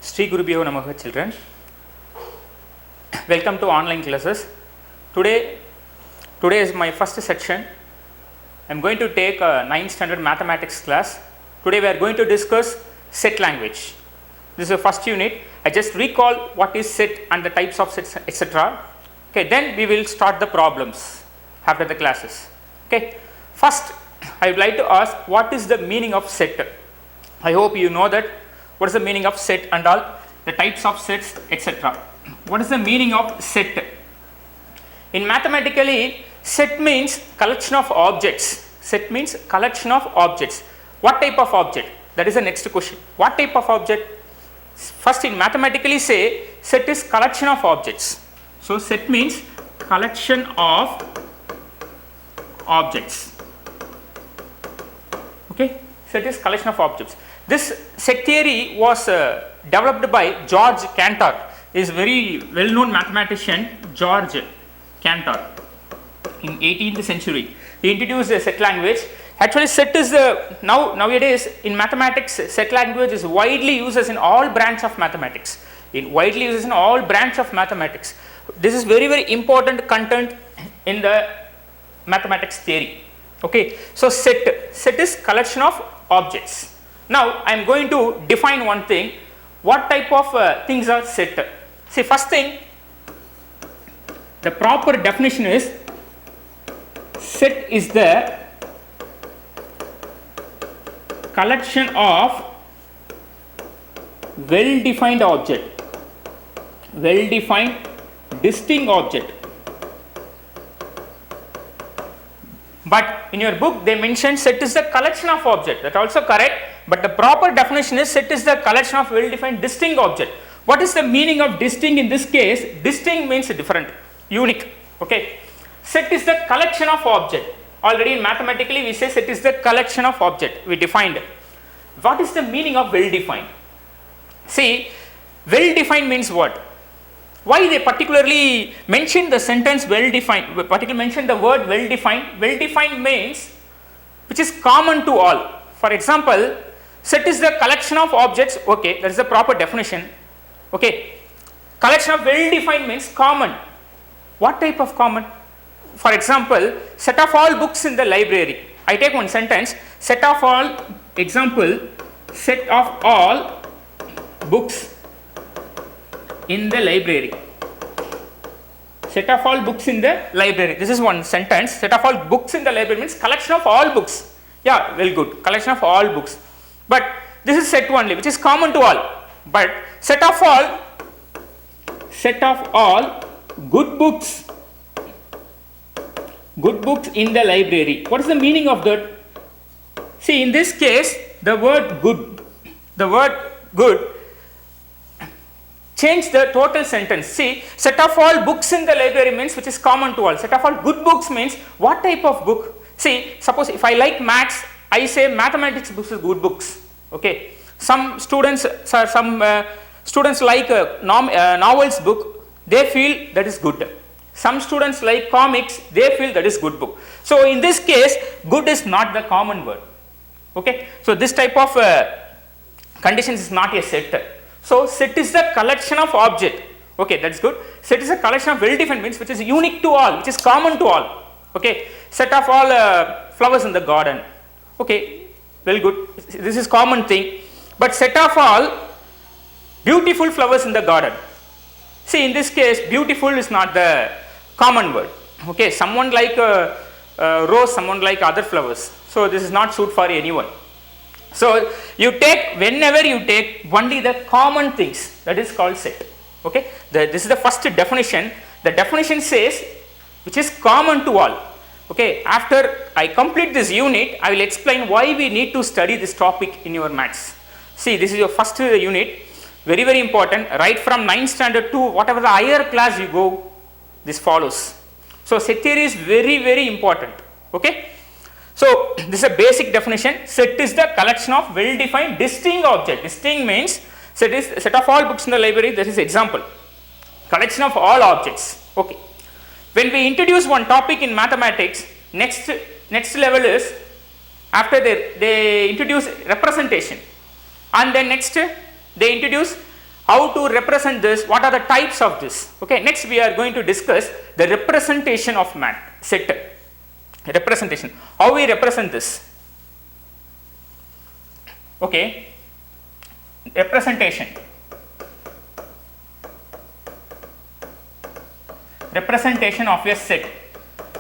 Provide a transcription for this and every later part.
Sri Gurubhyo Namaha children. Welcome to online classes. Today is my first section. I am going to take a 9th standard mathematics class. Today we are going to discuss set language. This is the first unit. I just recall what is set and the types of sets, etc. Okay, then we will start the problems after the classes. Okay, first I would like to ask, what is the meaning of set? I hope you know that. What is the meaning of set and all the types of sets, etc. What is the meaning of set? In mathematically, set means collection of objects. Set means collection of objects. What type of object? That is the next question. What type of object? First, in mathematically say set is collection of objects. So set means collection of objects. Okay, set is collection of objects. This set theory was developed by George Cantor. He is very well known mathematician, George Cantor, in 18th century. He introduced the set language. Actually, set is nowadays in mathematics, set language is widely used in all branch of mathematics. Widely used in all branch of mathematics. This is very important content in the mathematics theory. Okay, so set is collection of objects. Now I am going to define one thing. What type of things are set? See, first thing, the proper definition is set is the collection of well-defined object, well-defined distinct object. But in your book they mention set is the collection of object. That also correct, but the proper definition is set is the collection of well-defined distinct object. What is the meaning of distinct in this case? Distinct means different, unique. Okay, set is the collection of object. Already in mathematically we say set is the collection of object. We defined. What is the meaning of well-defined? See, well-defined means what? Why they particularly mention the sentence well-defined, particularly mention the word well-defined? Well-defined means which is common to all. For example, set is the collection of objects. Okay, that is the proper definition. Okay, collection of well-defined means common. What type of common? For example, set of all books in the library. I take one sentence, set of all, example, set of all books in the library. Set of all books in the library. This is one sentence. Set of all books in the library means collection of all books. Yeah, well good. Collection of all books. But this is set only, which is common to all. But set of all good books in the library. What is the meaning of that? See, in this case, the word good change the total sentence. See, set of all books in the library means which is common to all. Set of all good books means what type of book? See, suppose if I like maths, I say mathematics books is good books. Okay, some students like novels book, they feel that is good. Some students like comics, they feel that is good book. So in this case, good is not the common word. Okay, so this type of conditions is not a set. So set is the collection of object. Okay, that's good. Set is a collection of well-defined means which is unique to all, which is common to all. Okay, set of all flowers in the garden. Okay, well good. This is common thing. But set of all beautiful flowers in the garden. See, in this case, beautiful is not the common word. Okay, someone like rose, someone like other flowers. So this is not suit for anyone. So you take, whenever you take only the common things, that is called set. Okay, this is the first definition. The definition says which is common to all. Okay, after I complete this unit, I will explain why we need to study this topic in your maths. See, this is your first unit, very important. Right from 9th standard to whatever the higher class you go, this follows. So set theory is very important. Okay. So this is a basic definition. Set is the collection of well-defined distinct object. Distinct means set is set of all books in the library. That is example. Collection of all objects. Okay. When we introduce one topic in mathematics, next level is after they introduce representation, and then next they introduce how to represent this, what are the types of this. Okay, next we are going to discuss the representation of set. Representation, how we represent this. Okay, representation of a set.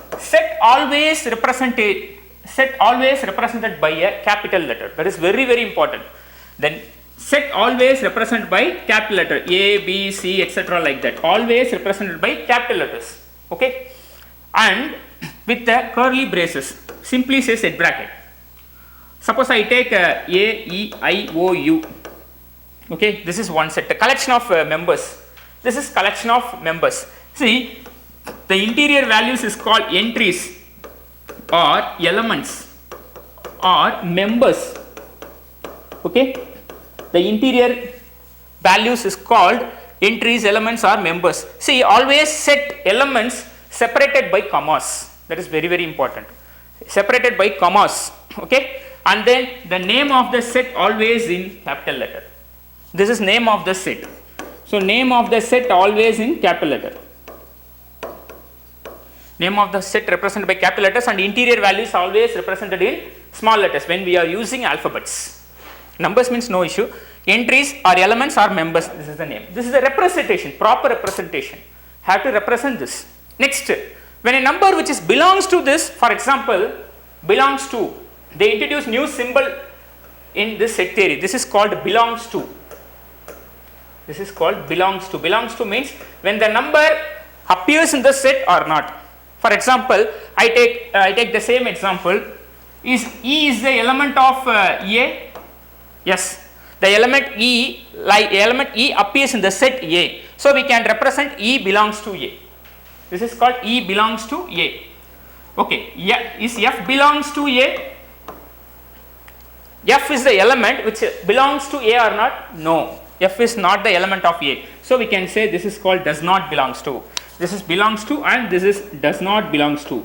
Set always represented by a capital letter. That is very, very important. Then set always represented by capital letter A, B, C, etc. like that. Always represented by capital letters. Okay, and with the curly braces. Simply say set bracket. Suppose I take A, E, I, O, U. Okay, this is one set. A collection of members. This is collection of members. See, the interior values is called entries or elements or members. Okay, the interior values is called entries, elements or members. See, always set elements separated by commas. That is very, very important. Separated by commas. Okay, and then the name of the set always in capital letter. This is name of the set. So name of the set always in capital letter. Name of the set represented by capital letters, and interior values always represented in small letters when we are using alphabets. Numbers means no issue. Entries or elements or members, this is the name. This is the representation, proper representation. Have to represent this. Next, when a number which is belongs to this, for example, belongs to, they introduce new symbol in this set theory. This is called belongs to. This is called belongs to. Belongs to means when the number appears in the set or not. For example, I take the same example. Is E is the element of A? Yes. The element E appears in the set A. So we can represent E belongs to A. This is called E belongs to A. Okay. Yeah. Is F belongs to A? F is the element which belongs to A or not? No. F is not the element of A. So we can say this is called does not belongs to. This is belongs to and this is does not belongs to.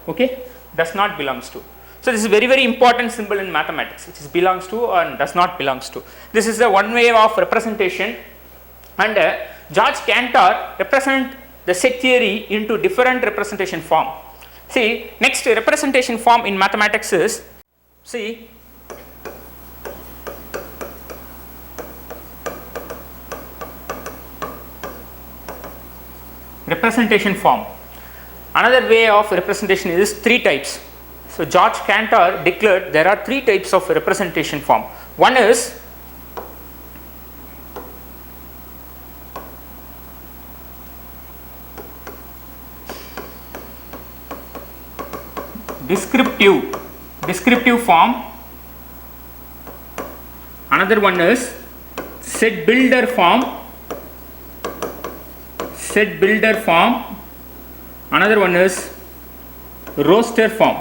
Okay, does not belongs to. So this is very, very important symbol in mathematics, which is belongs to and does not belongs to. This is the one way of representation, and George Cantor represent the set theory into different representation form. See, next representation form in mathematics is, see, representation form. Another way of representation is three types. So George Cantor declared there are three types of representation form. One is descriptive form. Another one is set builder form. Another one is roster form.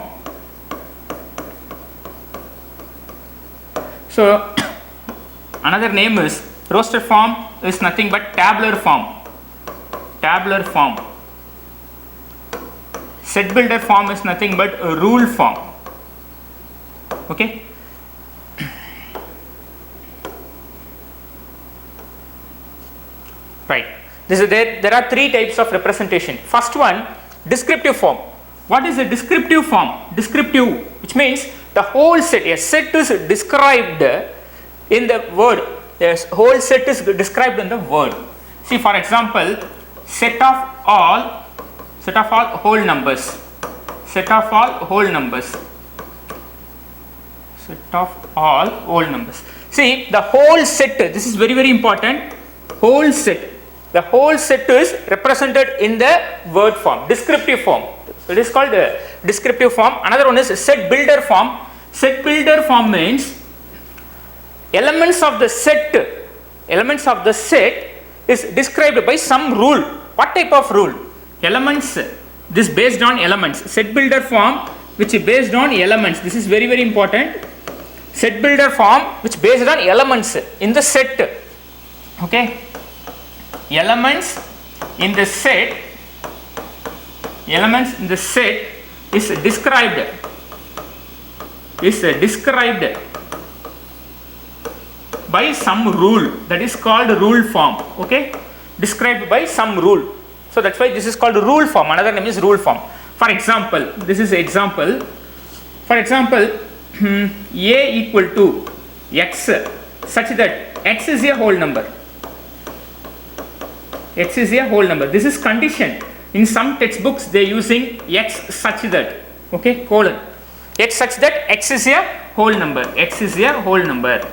So another name is roster form is nothing but tabular form. Set builder form is nothing but a rule form. Okay. Right. There are three types of representation. First one, descriptive form. What is a descriptive form? Descriptive, which means the whole set, a set is described in the word. The whole set is described in the word. See, for example, set of all whole numbers. Set of all whole numbers. See, the whole set, this is very, very important. Whole set. The whole set is represented in the word form, descriptive form. It is called descriptive form. Another one is set builder form. Set builder form means elements of the set is described by some rule. What type of rule? Elements. This based on elements. Set builder form which is based on elements. This is very, very important. Set builder form which based on elements in the set. Okay. Elements in the set is described by some rule, that is called rule form. Okay, described by some rule. So that's why this is called rule form. Another name is rule form. For example, this is example. For example, a equal to x such that x is a whole number. X is a whole number. This is condition. In some textbooks they are using x such that, okay, colon, x such that x is a whole number. X is a whole number.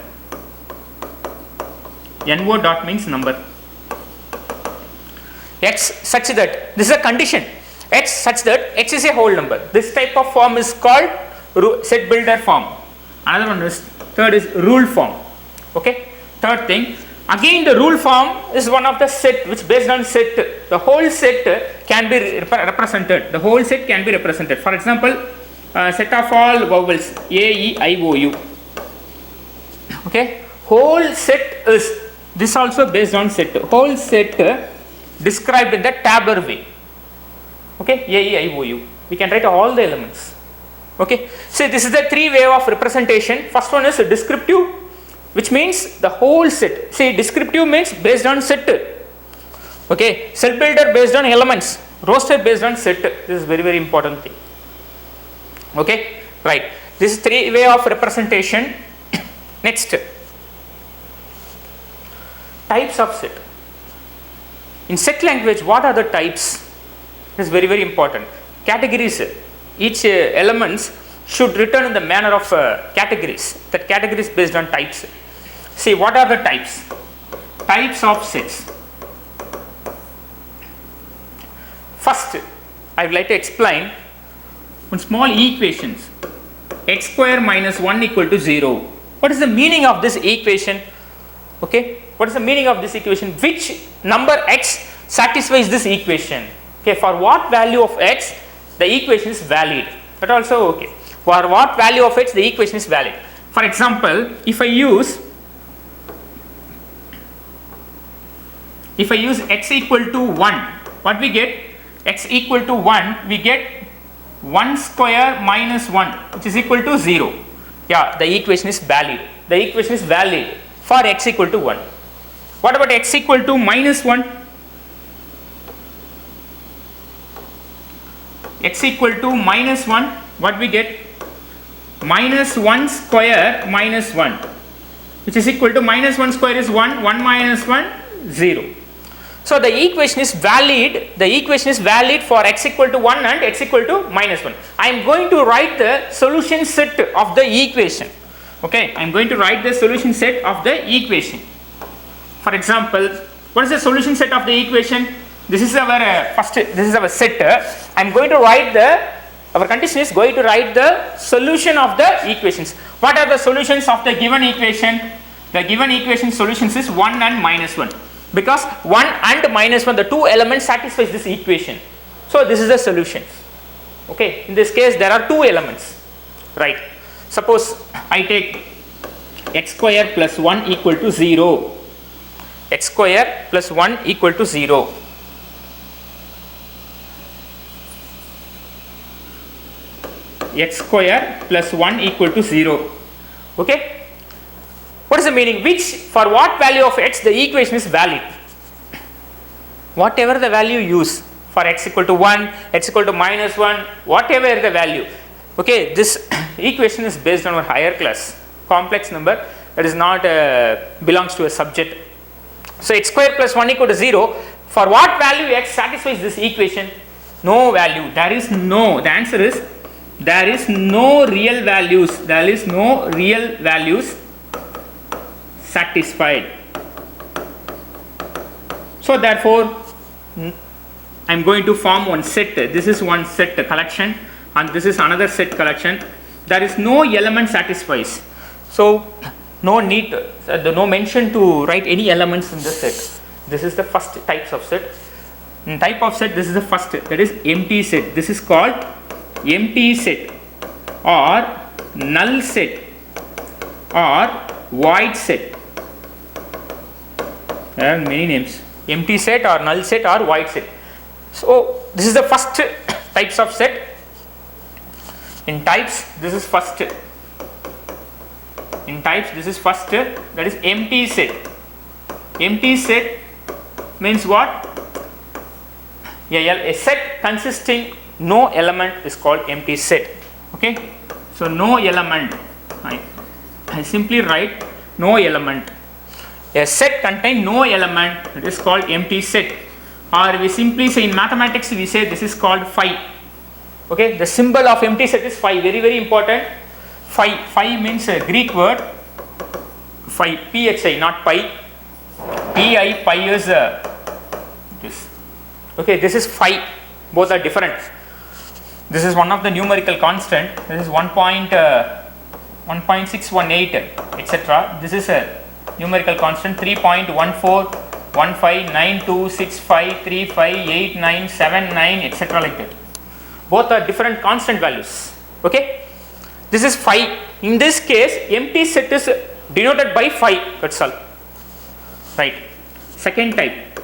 NO dot means number. X such that, this is a condition. X such that x is a whole number. This type of form is called set builder form. Another one is, third is rule form. Okay, third thing, again the rule form is one of the set which based on set, the whole set can be represented. The whole set can be represented. For example, set of all vowels A, E, I, O, U. Okay, whole set is, this also based on set. Whole set described in the tabular way. Okay, A, E, I, O, U. We can write all the elements. Okay, so this is the three way of representation. First one is descriptive, which means the whole set. See, descriptive means based on set. Okay, set builder based on elements, roster based on set. This is very important thing. Okay, right. This is three way of representation. Next, types of set. In set language, what are the types? This is very important. Categories. Each elements should return in the manner of categories. That categories based on types. See, what are the types? Types of sets. First, I would like to explain one small equations. X square minus 1 equal to 0. What is the meaning of this equation? Okay, what is the meaning of this equation? Which number x satisfies this equation? Okay, for what value of x the equation is valid? That also okay. For what value of x the equation is valid? For example, if I use x equal to 1, what we get? X equal to 1, we get 1 square minus 1, which is equal to 0. Yeah, the equation is valid. The equation is valid for x equal to 1. What about x equal to minus 1? X equal to minus 1, what we get? Minus 1 square minus 1, which is equal to minus 1 square is 1, 1 minus 1, 0. So the equation is valid. The equation is valid for x equal to 1 and x equal to minus 1. I am going to write the solution set of the equation. Okay, I am going to write the solution set of the equation. For example, what is the solution set of the equation? This is our first. This is our set. I am going to write our condition is going to write the solution of the equations. What are the solutions of the given equation? The given equation solutions is 1 and minus 1. Because 1 and minus 1, the two elements satisfies this equation. So this is the solution. Okay, in this case there are two elements. Right. Suppose I take x square plus 1 equal to 0. X square plus 1 equal to 0. X square plus 1 equal to 0. Okay. What is the meaning? Which, for what value of x the equation is valid? Whatever the value you use, for x equal to 1, x equal to minus 1, whatever the value. Okay, this equation is based on our higher class, complex number that is not belongs to a subject. So x square plus 1 equal to 0, for what value x satisfies this equation? No value. There is no, the answer is there is no real values. There is no real values satisfied. So therefore I am going to form one set. This is one set collection and this is another set collection. There is no element satisfies. So no need, no mention to write any elements in the set. This is the first types of set. In type of set, this is the first, that is empty set. This is called empty set or null set or void set. There are many names: empty set or null set or void set. So this is the first types of set. In types, this is first. In types, this is first, that is empty set. Empty set means what? A set consisting no element is called empty set. Okay, so no element, I simply write no element. A set contain no element, it is called empty set, or we simply say in mathematics we say this is called phi. Okay, the symbol of empty set is phi, very very important. Phi means a Greek word, phi, phi, not pi. Pi is this. Okay, this is phi, both are different. This is one of the numerical constant, this is 1.618 etc. This is a numerical constant 3.14159265358979 etc. like that. Both are different constant values. Okay, this is phi. In this case, empty set is denoted by phi, that's all. Right. Second type,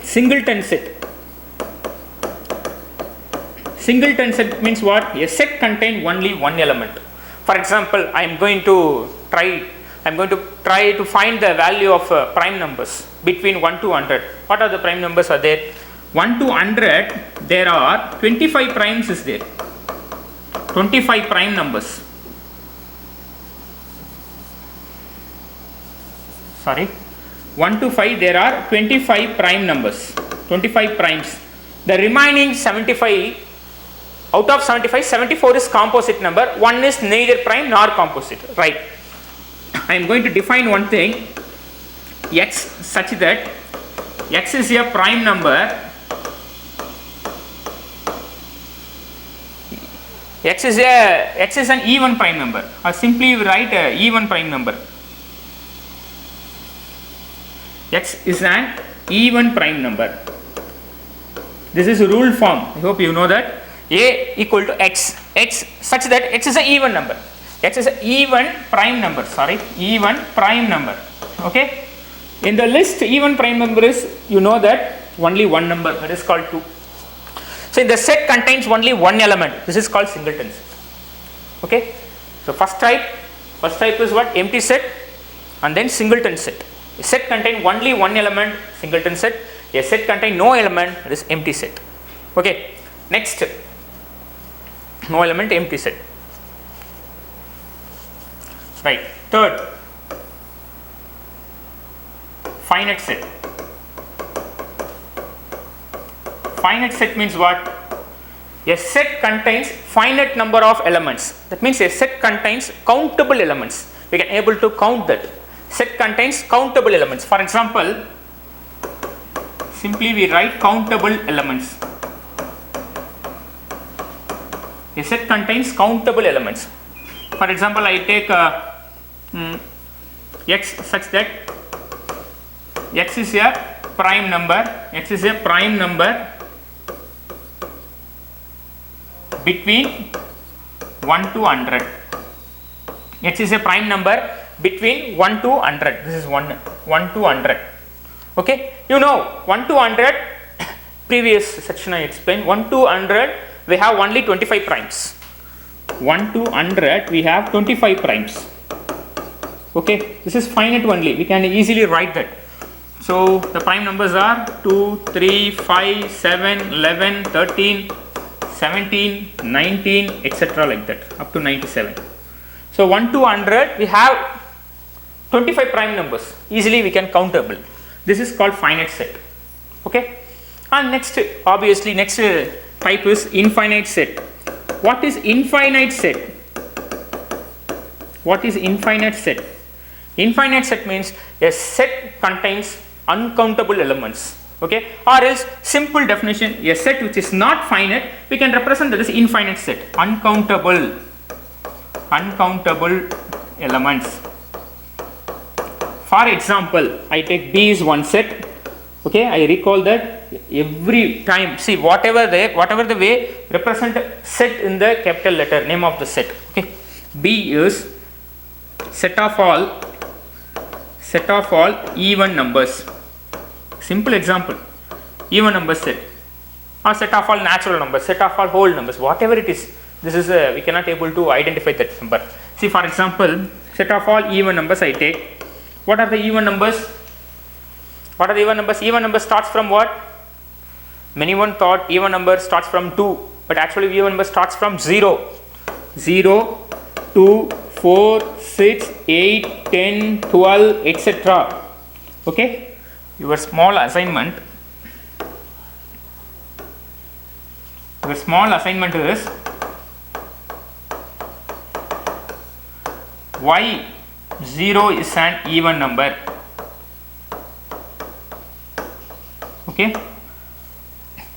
singleton set. Singleton set means what? A set contains only one element. For example, I am going to try to find the value of prime numbers between 1 to 100. What are the prime numbers are there? 1 to 100, there are 25 primes is there. 25 prime numbers. Sorry. 1 to 5, there are 25 prime numbers. 25 primes. The remaining 75, out of 75, 74 is composite number. One is neither prime nor composite. Right. I am going to define one thing, x, such that x is a prime number, x is an even prime number, or simply write a even prime number. X is an even prime number. This is rule form. I hope you know that. A equal to x, such that x is an even number. X is an even prime number. Sorry, even prime number. Okay. In the list, even prime number is, you know that, only one number, that is called 2. So in the set contains only one element. This is called singleton set. Okay. So first type is what? Empty set, and then singleton set. A set contains only one element, singleton set. A set contains no element, that is empty set. Okay. Next, no element, empty set. Right. Third, finite set. Finite set means what? A set contains finite number of elements. That means a set contains countable elements. We can able to count that. Set contains countable elements. For example, simply we write countable elements. A set contains countable elements. For example, I take x such that x is a prime number. X is a prime number between 1 to 100. X is a prime number between 1 to 100. This is 1 to 100. Okay. You know 1 to 100, previous section I explained, 1 to 100 we have only 25 primes. 1 to 100 we have 25 primes. Okay. This is finite only. We can easily write that. So the prime numbers are 2, 3, 5, 7, 11, 13, 17, 19, etc. like that, up to 97. So 1 to 100 we have 25 prime numbers. Easily we can countable. This is called finite set. Okay. And next, obviously next type is infinite set. What is infinite set? What is infinite set? Infinite set means a set contains uncountable elements. Okay. Or else, simple definition, a set which is not finite, we can represent that as infinite set. Uncountable elements. For example, I take B is one set. Okay, I recall that every time, see whatever the way, represent set in the capital letter, name of the set. Okay, B is set of all even numbers. Simple example, even number set, or set of all natural numbers, set of all whole numbers, whatever it is. this is we cannot able to identify that number. See, for example, set of all even numbers I take. What are the even numbers? What are the even numbers? Even number starts from what? Many one thought even number starts from 2, but actually even number starts from 0. 0, 2, 4, 6, 8, 10, 12, etc. Okay? Your small assignment. Your small assignment is why 0 is an even number. Okay?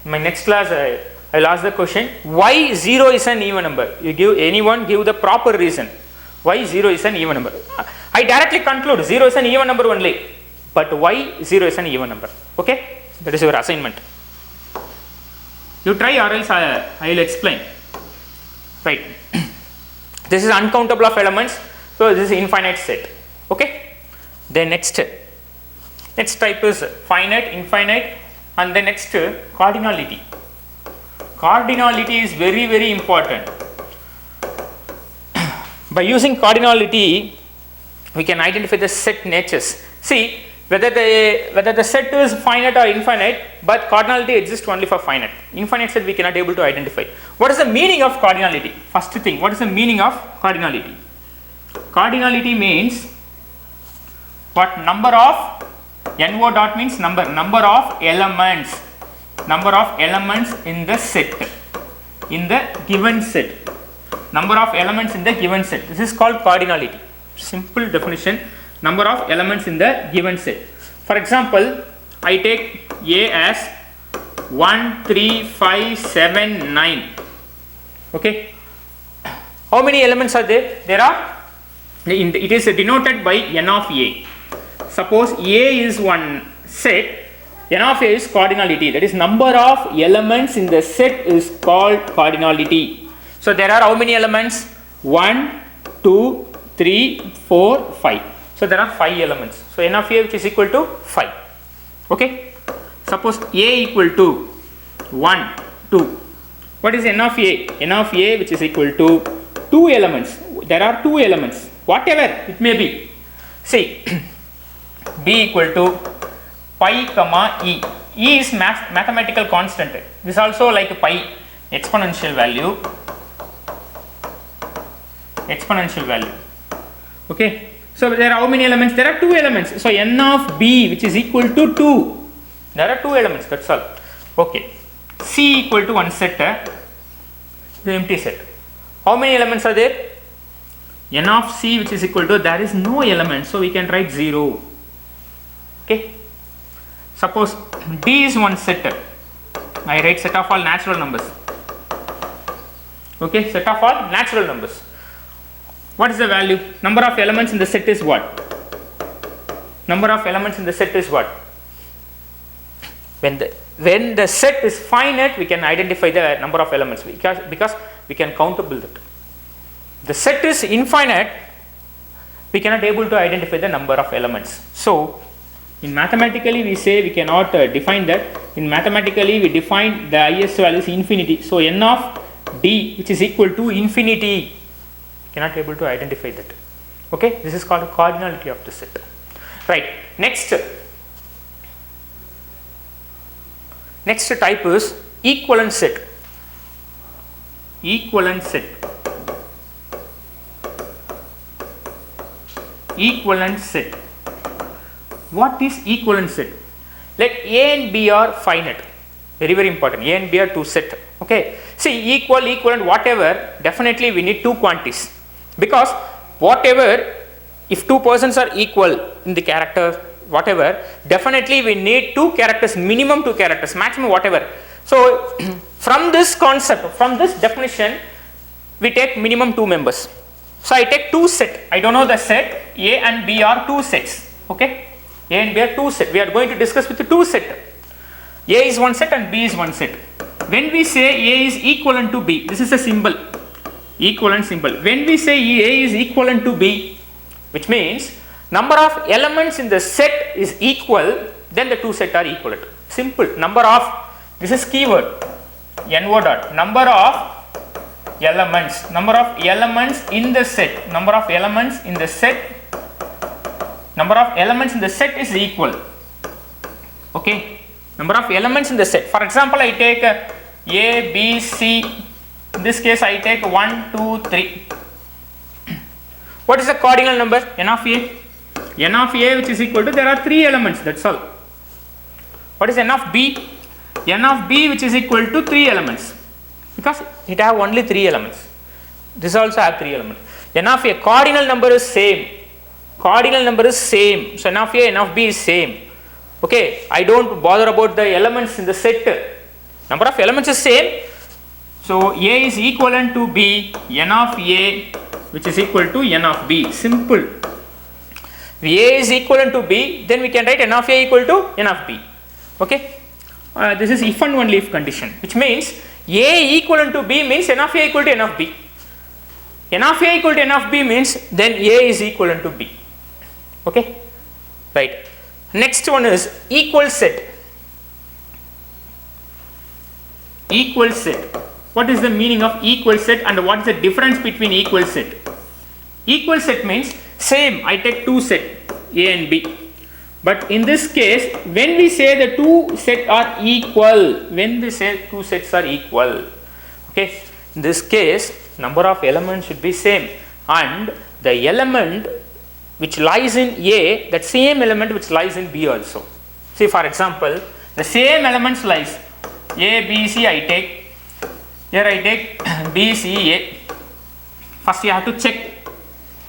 In my next class, I will ask the question, why 0 is an even number? You give anyone give the proper reason. Why 0 is an even number? I directly conclude 0 is an even number only. But why 0 is an even number? Okay? That is your assignment. You try or else I will explain. Right. This is uncountable of elements. So this is infinite set. Okay? Then next type is finite, infinite, and the next cardinality. Cardinality is very, very important. By using cardinality, we can identify the set natures. See, whether the set is finite or infinite, but cardinality exists only for finite. Infinite set we cannot able to identify. What is the meaning of cardinality? First thing, what is the meaning of cardinality? Cardinality means what? Number of NO dot means number of elements in the set, in the given set, number of elements in the given set. This is called cardinality. Simple definition, number of elements in the given set. For example, I take A as 1, 3, 5, 7, 9. Okay, how many elements are there? There are, it is denoted by n of A. Suppose A is one set, n of A is cardinality, that is number of elements in the set is called cardinality. So there are how many elements? 1, 2, 3, 4, 5. So there are 5 elements. So n of A which is equal to 5. Okay. Suppose A equal to 1, 2. What is n of A? N of A which is equal to 2 elements. There are 2 elements. Whatever it may be. See, B equal to pi comma E. E is mathematical constant. This is also like pi, exponential value. Okay. So there are how many elements? There are 2 elements. So n of B which is equal to 2. There are 2 elements. That's all. Okay. C equal to one set, the empty set. How many elements are there? N of C which is equal to, there is no element, so we can write 0. Okay. Suppose D is one set. I write set of all natural numbers. Okay, set of all natural numbers. What is the value? Number of elements in the set is what? Number of elements in the set is what? When the set is finite, we can identify the number of elements because we can countable that. The set is infinite, we cannot able to identify the number of elements. So in mathematically we say we cannot define that. In mathematically we define the highest value is infinity. So n of D which is equal to infinity, cannot able to identify that. Okay, this is called cardinality of the set. Right. Next type is equivalent set. Equivalent set. Equivalent set. What is equivalent set? Let A and B are finite. Very, very important. A and B are two set. Okay. See, equal, equivalent, whatever, definitely we need two quantities. Because whatever, if two persons are equal in the character, whatever, definitely we need two characters, minimum two characters, maximum whatever. So from this concept, from this definition, we take minimum two members. So I take two set. I don't know the set. A and B are two sets. Okay. A and B are two set. We are going to discuss with the two set. A is one set and B is one set. When we say A is equivalent to B, this is a symbol. Equivalent symbol. When we say A is equivalent to B, which means number of elements in the set is equal, then the two sets are equivalent. Simple. Number of, this is keyword, NO dot, number of elements, number of elements in the set, number of elements in the set, number of elements in the set is equal. Okay, number of elements in the set. For example, I take A, B, C. In this case, I take 1, 2, 3. What is the cardinal number? N of A. N of A, which is equal to, there are 3 elements, that's all. What is N of B? N of B, which is equal to 3 elements, because it have only 3 elements. This also have 3 elements. N of A, cardinal number is same. Cardinal number is same. So N of A, N of B is same. Okay, I don't bother about the elements in the set. Number of elements is same. So A is equivalent to B, N of A, which is equal to N of B. Simple. If A is equivalent to B, then we can write N of A equal to N of B. Okay. This is if and only if condition, which means A equivalent to B means N of A equal to N of B. N of A equal to N of B means then A is equivalent to B. Okay. Right. Next one is equal set. Equal set. What is the meaning of equal set and what is the difference between equal set? Equal set means same, I take 2 set A and B. But in this case, when we say the 2 sets are equal, when we say 2 sets are equal, okay, in this case, number of elements should be same and the element which lies in A, that same element which lies in B also. See, for example, the same elements lies A, B, C, I take. Here I take B, C, A. First you have to check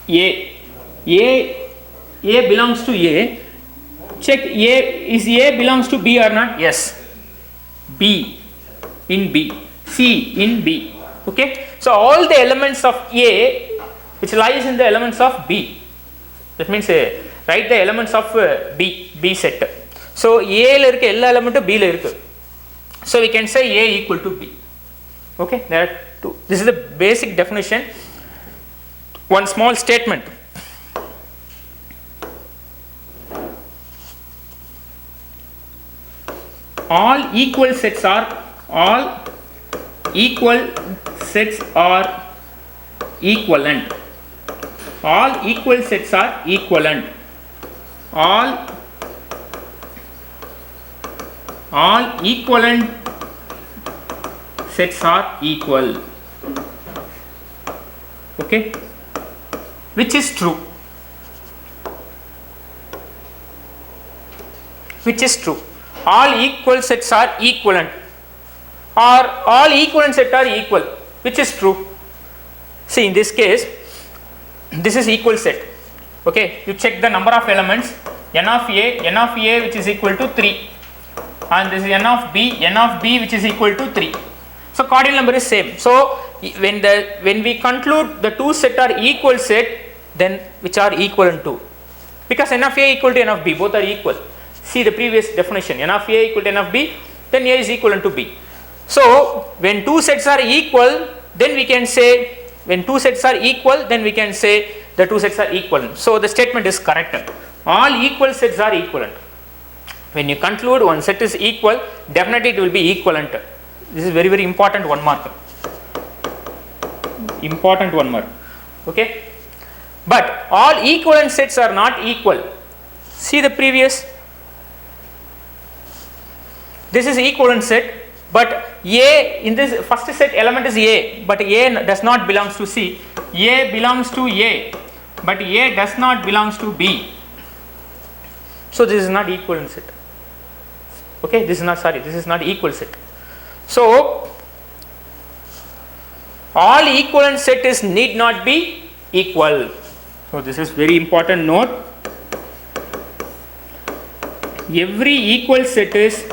A. A belongs to A. Check A, is A belongs to B or not? Yes. B in B. C in B. Okay. So all the elements of A which lies in the elements of B. That means write the elements of B set. So A la irukku ella element B la irukku. So we can say A equal to B. Okay, there are 2. This is the basic definition. One small statement. All equal sets are equivalent. All equal sets are equivalent. All equivalent sets are equal. Okay, which is true? Which is true? All equal sets are equivalent, or all equivalent sets are equal. Which is true? See, in this case, this is equal set. Okay, you check the number of elements. N of A which is equal to 3, and this is N of B which is equal to 3. So cardinal number is same. So when we conclude the 2 set are equal set, then which are equivalent to, because N of A equal to N of B, both are equal. See the previous definition, N of A equal to N of B, then A is equivalent to B. So when 2 sets are equal, then we can say, when 2 sets are equal, then we can say the 2 sets are equivalent. So the statement is correct. All equal sets are equivalent. When you conclude one set is equal, definitely it will be equivalent. This is very important 1 mark. Important 1 mark. Okay. But all equivalent sets are not equal. See the previous. This is equivalent set, but A in this first set element is A, but A does not belongs to C. A belongs to A, but A does not belongs to B. So this is not equivalent set. Okay, this is not equal set. So all equivalent set is need not be equal. So this is very important note. Every equal set is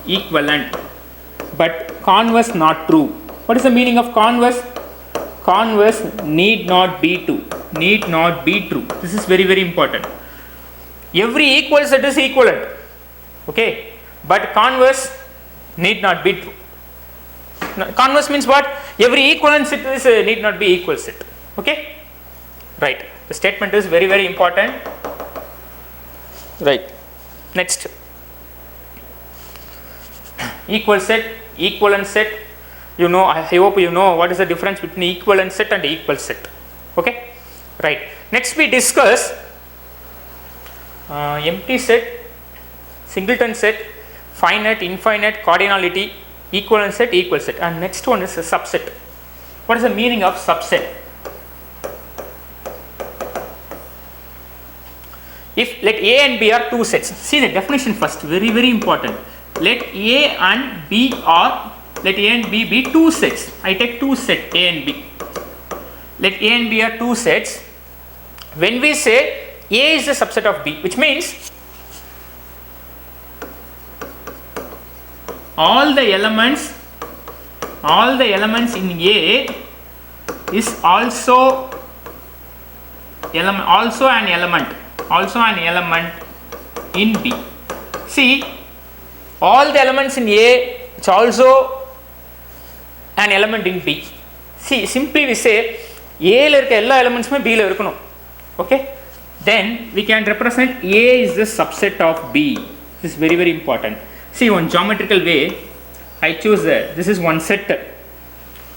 equivalent, but converse not true. What is the meaning of converse? Converse need not be true. This is very important. Every equal set is equivalent. Okay, but converse need not be true. Converse means what? Every equivalent set is need not be equal set. Okay, right. The statement is very important. Right. Next, Equal set, equivalent set, you know, I hope you know what is the difference between equivalent set and equal set. Okay, right. Next we discuss empty set, singleton set, finite, infinite, cardinality, equivalent set, equal set, and next one is a subset. What is the meaning of subset? If let A and B are two sets, see the definition first, very important. Let A and B be two sets. I take two sets A and B. Let A and B are two sets. When we say A is a subset of B, which means all the elements in A is also an element in B. See, all the elements in A is also an element in B. See, simply we say A la irukka ella elements me B la irukano. Okay, then we can represent A is the subset of B. This is very important. See, one geometrical way, I choose this is one set.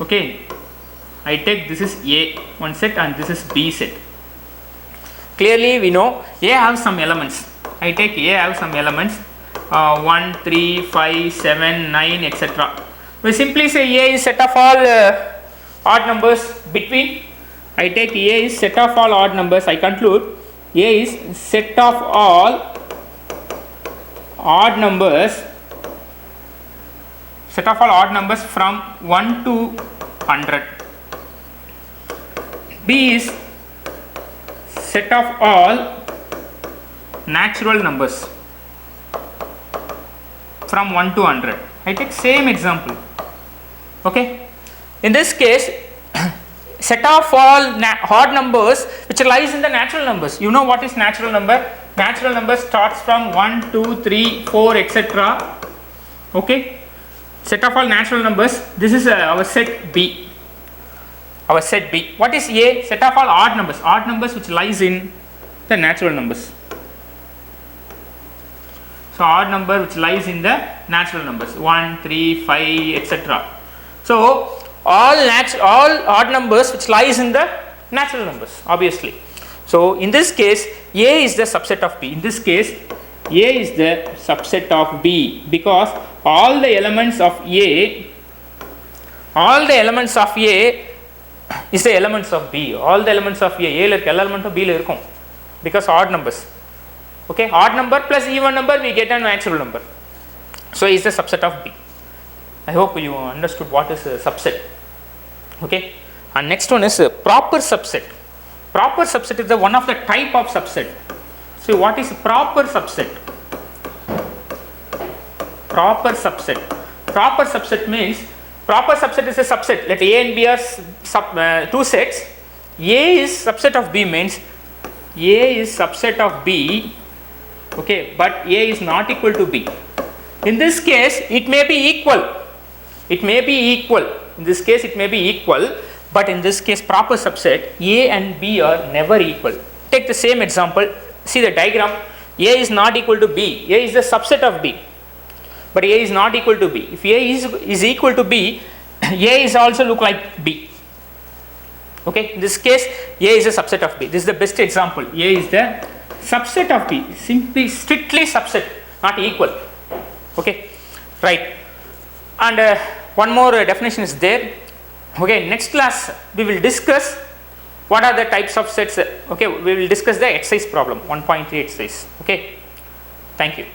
Okay, I take this is A one set and this is B set. Clearly we know A have some elements. I take A have some elements 1, 3, 5, 7, 9, etc. We simply say A is set of all odd numbers between. I take A is set of all odd numbers. I conclude A is set of all odd numbers from 1 to 100. B is set of all natural numbers from 1 to 100. I take same example. Okay, in this case set of all odd numbers which lies in the natural numbers. You know what is natural number? Natural number starts from 1, 2, 3, 4, etc. Okay, set of all natural numbers. This is our set B. Our set B. What is A? Set of all odd numbers which lies in the natural numbers. So odd number which lies in the natural numbers 1, 3, 5, etc. So all odd numbers which lies in the natural numbers, obviously. So in this case A is the subset of B. In this case A is the subset of B because all the elements of A is the elements of B. All the elements of A la element of B la irukum because odd numbers. Okay, odd number plus even number we get a natural number. So is the subset of B. I hope you understood what is a subset. Okay, and next one is a proper subset. Proper subset is the one of the type of subset. So what is proper subset? Proper subset means proper subset is a subset. Let A and B are two sets. A is subset of B means A is subset of B. Okay, but A is not equal to B. In this case it may be equal. In this case it may be equal, but in this case proper subset A and B are never equal. Take the same example. See the diagram. A is not equal to B. A is the subset of B, but A is not equal to B. If A is equal to B, A is also look like B. Okay, in this case A is a subset of B. This is the best example. A is the subset of B, simply strictly subset, not equal. Okay, right. And one more definition is there. Okay, next class we will discuss what are the types of sets. Okay, we will discuss the exercise problem 1.3 exercise. Okay, thank you.